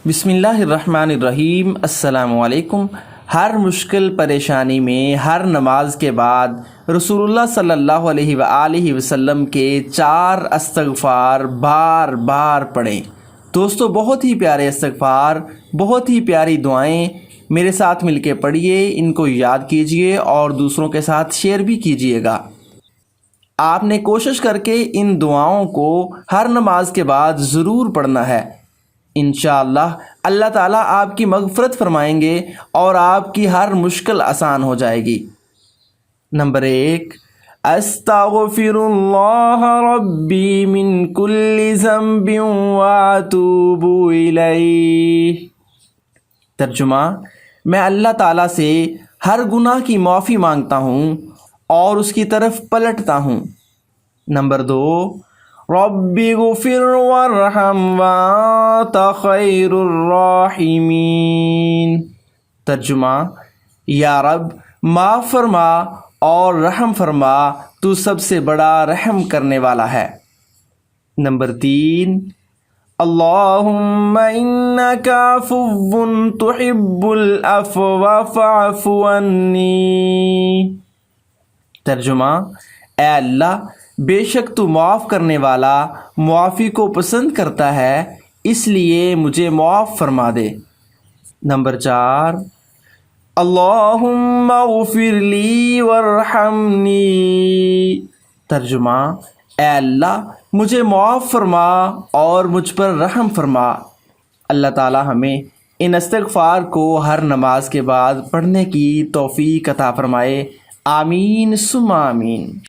بسم اللہ الرحمن الرحیم۔ السلام علیکم۔ ہر مشکل پریشانی میں ہر نماز کے بعد رسول اللہ صلی اللہ علیہ وآلہ وسلم کے 4 استغفار بار بار پڑھیں۔ دوستو، بہت ہی پیارے استغفار، بہت ہی پیاری دعائیں میرے ساتھ مل کے پڑھیے، ان کو یاد کیجئے اور دوسروں کے ساتھ شیئر بھی کیجئے گا۔ آپ نے کوشش کر کے ان دعاؤں کو ہر نماز کے بعد ضرور پڑھنا ہے۔ انشاءاللہ اللہ تعالیٰ آپ کی مغفرت فرمائیں گے اور آپ کی ہر مشکل آسان ہو جائے گی۔ نمبر 1، استغفر اللہ ربی من کل ذنب واتوب الیہ۔ ترجمہ، میں اللہ تعالیٰ سے ہر گناہ کی معافی مانگتا ہوں اور اس کی طرف پلٹتا ہوں۔ نمبر 2، رب اغفر وارحم وانت خیر الراحمین۔ ترجمہ، یا رب معاف فرما اور رحم فرما، تو سب سے بڑا رحم کرنے والا ہے۔ نمبر 3، اللہم انک عفو تحب العفو فاعف عنی۔ ترجمہ، اے اللہ بے شک تو معاف کرنے والا معافی کو پسند کرتا ہے، اس لیے مجھے معاف فرما دے۔ نمبر 4، اللہم اغفر لی وارحمنی۔ ترجمہ، اے اللہ مجھے معاف فرما اور مجھ پر رحم فرما۔ اللہ تعالی ہمیں ان استغفار کو ہر نماز کے بعد پڑھنے کی توفیق عطا فرمائے۔ آمین ثم آمین۔